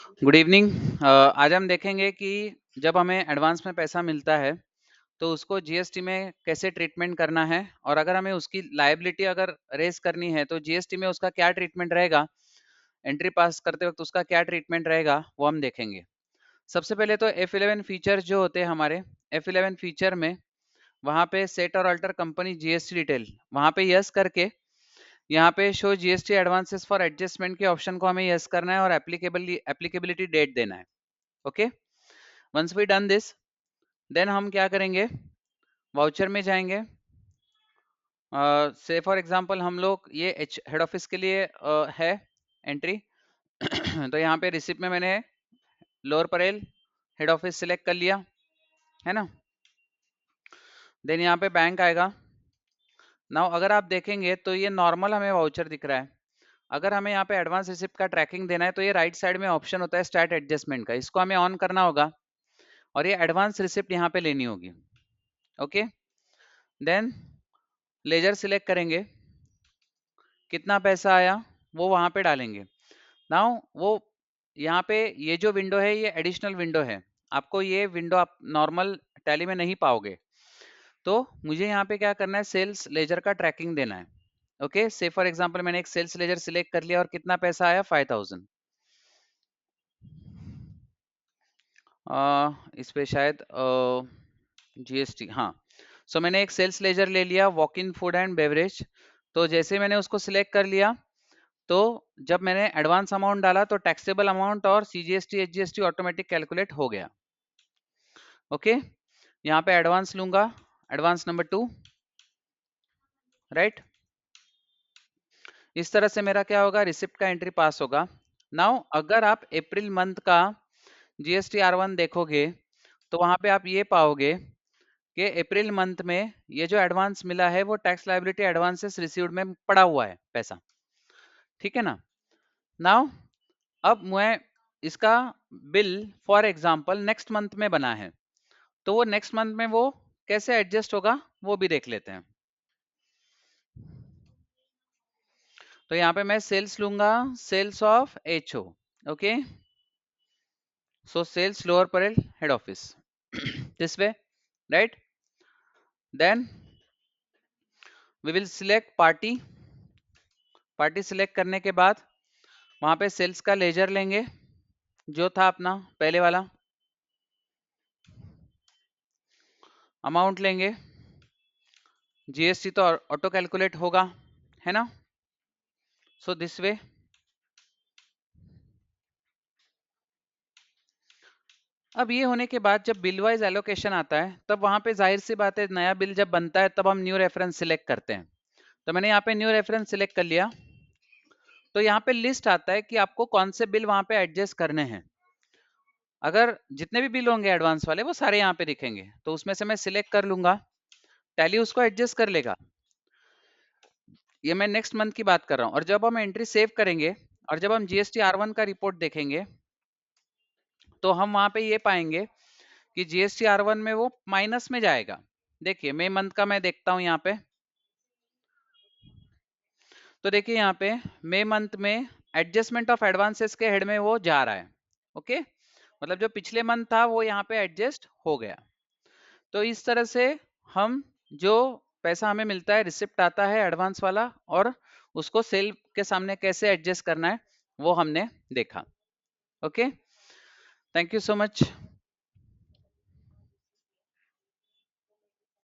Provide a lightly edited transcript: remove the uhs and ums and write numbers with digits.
Good evening. आज हम देखेंगे कि जब हमें एडवांस में पैसा मिलता है तो उसको जीएसटी में कैसे ट्रीटमेंट करना है, और अगर हमें उसकी लायबिलिटी अगर रेज करनी है तो जीएसटी में उसका क्या ट्रीटमेंट रहेगा, एंट्री पास करते वक्त उसका क्या ट्रीटमेंट रहेगा वो हम देखेंगे। सबसे पहले तो F11 फीचर्स जो होते हैं हमारे, F11 फीचर में वहाँ पे सेट और अल्टर कंपनी जीएसटी डिटेल, वहाँ पे यस करके यहाँ पे show GST advances for adjustment के ऑप्शन को हमें यस करना है और एप्लीकेबिलिटी डेट देना है। Okay, once we done this, then हम क्या करेंगे, वाउचर में जाएंगे। से फॉर एग्जांपल हम लोग ये हेड ऑफिस के लिए है एंट्री तो यहाँ पे रिसिप्ट में मैंने lower Parel head office select कर लिया है ना। देन यहाँ पे बैंक आएगा। नाउ अगर आप देखेंगे तो ये नॉर्मल हमें वाउचर दिख रहा है। अगर हमें यहाँ पे एडवांस रिसिप्ट का ट्रैकिंग देना है तो ये राइट साइड में ऑप्शन होता है स्टार्ट एडजस्टमेंट का, इसको हमें ऑन करना होगा और ये एडवांस रिसिप्ट यहाँ पे लेनी होगी। ओके, देन लेजर सिलेक्ट करेंगे, कितना पैसा आया वो वहां पे डालेंगे। नाउ वो यहाँ पे ये जो विंडो है ये एडिशनल विंडो है, आपको ये विंडो आप नॉर्मल टैली में नहीं पाओगे। तो मुझे यहाँ पे क्या करना है, सेल्स लेजर का ट्रैकिंग देना है। ओके, से फॉर एग्जांपल मैंने एक सेल्स लेजर सिलेक्ट कर लिया और कितना पैसा आया 5000। इस पे शायद जीएसटी, हाँ। सो मैंने एक सेल्स लेजर ले लिया, walk in food and beverage. तो जैसे मैंने उसको सिलेक्ट कर लिया तो जब मैंने एडवांस अमाउंट डाला तो टैक्सेबल अमाउंट और सीजीएसटी एचजीएसटी ऑटोमेटिक कैलकुलेट हो गया। ओके, यहाँ पे एडवांस लूंगा, एडवांस नंबर 2, राइट। इस तरह से मेरा क्या होगा, रिसिप्ट का एंट्री पास होगा। नाउ अगर आप अप्रैल मंथ का जीएसटी R1 देखोगे तो वहां पे आप ये पाओगे कि अप्रैल मंथ में ये जो एडवांस मिला है वो टैक्स लायबिलिटी एडवांसेस रिसीव्ड में पड़ा हुआ है पैसा, ठीक है ना। नाउ अब मैं इसका bill for example next month में बना है, तो वो नेक्स्ट मंथ में वो कैसे एडजस्ट होगा वो भी देख लेते हैं। तो यहाँ पे मैं सेल्स लूंगा, sales of HO. Okay, so sales Lower Parel head office this way, right. Then we will select party. Party select करने के बाद वहां पे सेल्स का लेजर लेंगे जो था अपना पहले वाला, अमाउंट लेंगे, जीएसटी तो ऑटो कैलकुलेट होगा है ना। सो दिस वे, अब ये होने के बाद जब बिल वाइज एलोकेशन आता है तब वहां पे जाहिर सी बात है नया बिल जब बनता है तब हम न्यू रेफरेंस सिलेक्ट करते हैं। तो मैंने यहाँ पे न्यू रेफरेंस सिलेक्ट कर लिया, तो यहाँ पे लिस्ट आता है कि आपको कौन से बिल वहां पे एडजस्ट करने हैं। अगर जितने भी बिल होंगे एडवांस वाले वो सारे यहाँ पे दिखेंगे, तो उसमें से मैं सिलेक्ट कर लूंगा, टैली उसको एडजस्ट कर लेगा। ये मैं नेक्स्ट मंथ की बात कर रहा हूँ। और जब हम एंट्री सेव करेंगे और जब हम जीएसटी R1 का रिपोर्ट देखेंगे तो हम वहां पे ये पाएंगे कि जीएसटी R1 में वो माइनस में जाएगा। देखिए मई मंथ का मैं देखता हूँ यहाँ पे, तो देखिए यहाँ पे मई मंथ में एडजस्टमेंट ऑफ एडवांसेस के हेड में वो जा रहा है। ओके, मतलब जो पिछले मंथ था वो यहाँ पे एडजस्ट हो गया। तो इस तरह से हम जो पैसा हमें मिलता है, रिसिप्ट आता है एडवांस वाला, और उसको सेल के सामने कैसे एडजस्ट करना है वो हमने देखा। Okay, thank you so much.